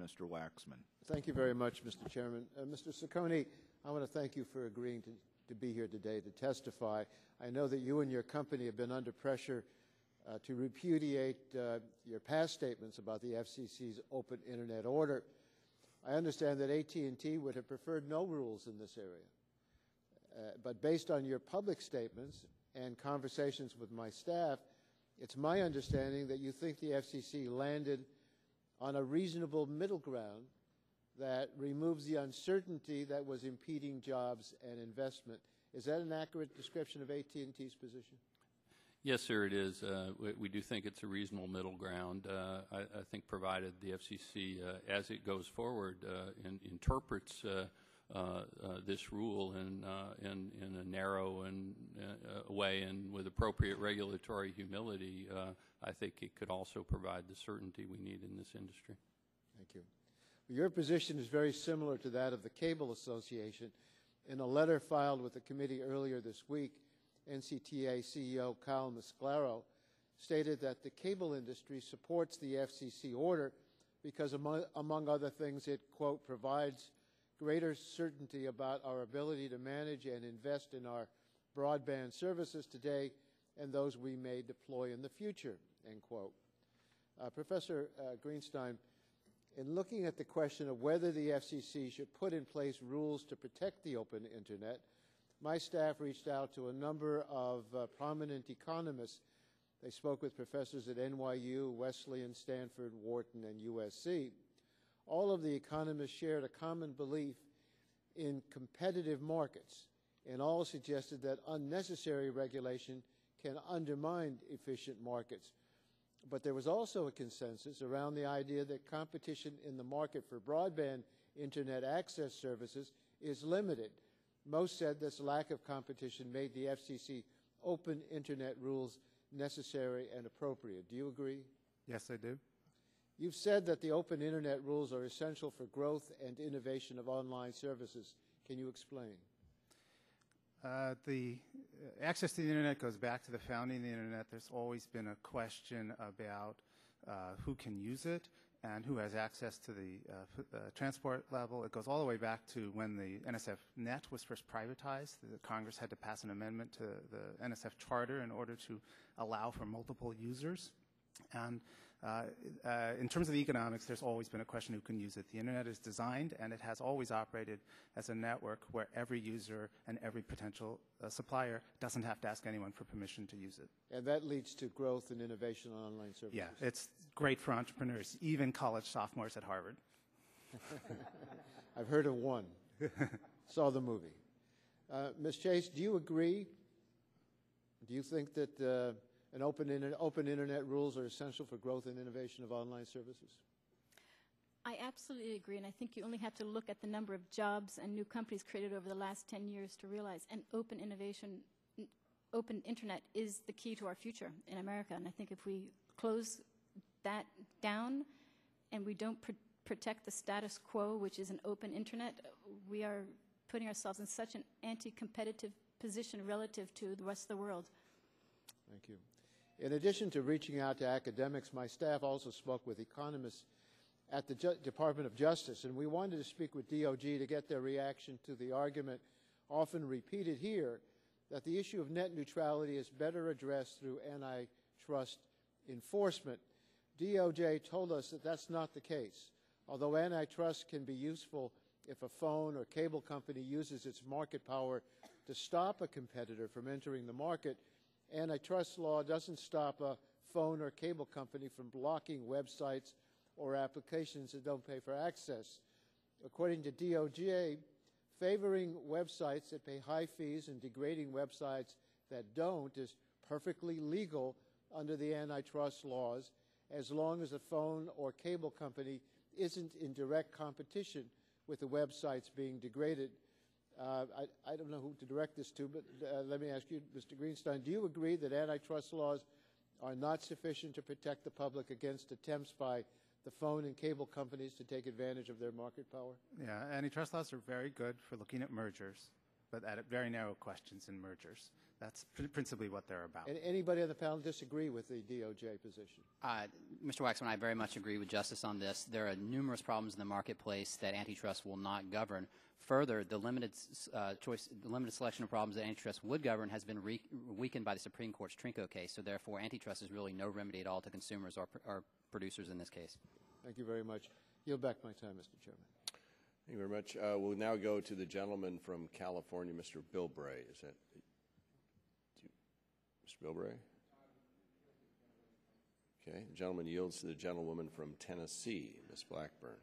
Mr. Waxman. Thank you very much, Mr. Chairman. Mr. Ciccone, I want to thank you for agreeing to be here today to testify. I know that you and your company have been under pressure to repudiate your past statements about the FCC's open Internet order. I understand that AT&T would have preferred no rules in this area. But based on your public statements and conversations with my staff, it's my understanding that you think the FCC landed on a reasonable middle ground that removes the uncertainty that was impeding jobs and investment. Is that an accurate description of AT&T's position? Yes, sir, it is. We do think it's a reasonable middle ground. I think provided the FCC, as it goes forward, interprets this rule in a narrow and way and with appropriate regulatory humility, I think it could also provide the certainty we need in this industry. Thank you. Your position is very similar to that of the Cable Association. In a letter filed with the committee earlier this week, NCTA CEO Kyle Masclaro stated that the cable industry supports the FCC order because, among other things, it, quote, provides greater certainty about our ability to manage and invest in our broadband services today and those we may deploy in the future, end quote. Professor Greenstein, in looking at the question of whether the FCC should put in place rules to protect the open Internet, my staff reached out to a number of prominent economists. They spoke with professors at NYU, Wesleyan, Stanford, Wharton, and USC. All of the economists shared a common belief in competitive markets, and all suggested that unnecessary regulation can undermine efficient markets. But there was also a consensus around the idea that competition in the market for broadband Internet access services is limited. Most said this lack of competition made the FCC open Internet rules necessary and appropriate. Do you agree? Yes, I do. You've said that the open Internet rules are essential for growth and innovation of online services. Can you explain? The access to the Internet goes back to the founding of the Internet. There's always been a question about who can use it and who has access to the transport level. It goes all the way back to when the NSF net was first privatized. The Congress had to pass an amendment to the NSF charter in order to allow for multiple users. And in terms of the economics, there's always been a question who can use it. The Internet is designed, and it has always operated as a network where every user and every potential supplier doesn't have to ask anyone for permission to use it. And that leads to growth and innovation on online services. Yeah, it's great for entrepreneurs, even college sophomores at Harvard. I've heard of one. Saw the movie. Ms. Chase, do you agree? Do you think that open Internet rules are essential for growth and innovation of online services? I absolutely agree, and I think you only have to look at the number of jobs and new companies created over the last 10 years to realize an open Internet is the key to our future in America. And I think if we close that down and we don't protect the status quo, which is an open Internet, we are putting ourselves in such an anti-competitive position relative to the rest of the world. Thank you. In addition to reaching out to academics, my staff also spoke with economists at the Department of Justice, and we wanted to speak with DOJ to get their reaction to the argument, often repeated here, that the issue of net neutrality is better addressed through antitrust enforcement. DOJ told us that that's not the case. Although antitrust can be useful if a phone or cable company uses its market power to stop a competitor from entering the market, antitrust law doesn't stop a phone or cable company from blocking websites or applications that don't pay for access. According to DOJ, favoring websites that pay high fees and degrading websites that don't is perfectly legal under the antitrust laws as long as the phone or cable company isn't in direct competition with the websites being degraded. I don't know who to direct this to, but let me ask you, Mr. Greenstein, do you agree that antitrust laws are not sufficient to protect the public against attempts by the phone and cable companies to take advantage of their market power? Yeah, antitrust laws are very good for looking at mergers, but at very narrow questions in mergers. That's principally what they're about. And anybody on the panel disagree with the DOJ position? Mr. Waxman, I very much agree with Justice on this. There are numerous problems in the marketplace that antitrust will not govern. Further, the limited selection of problems that antitrust would govern has been weakened by the Supreme Court's Trinco case. So therefore, antitrust is really no remedy at all to consumers or producers in this case. Thank you very much. Yield back my time, Mr. Chairman. Thank you very much. We'll now go to the gentleman from California, Mr. Bilbray. Is that Mr. Bilbray? Okay. The gentleman yields to the gentlewoman from Tennessee, Ms. Blackburn.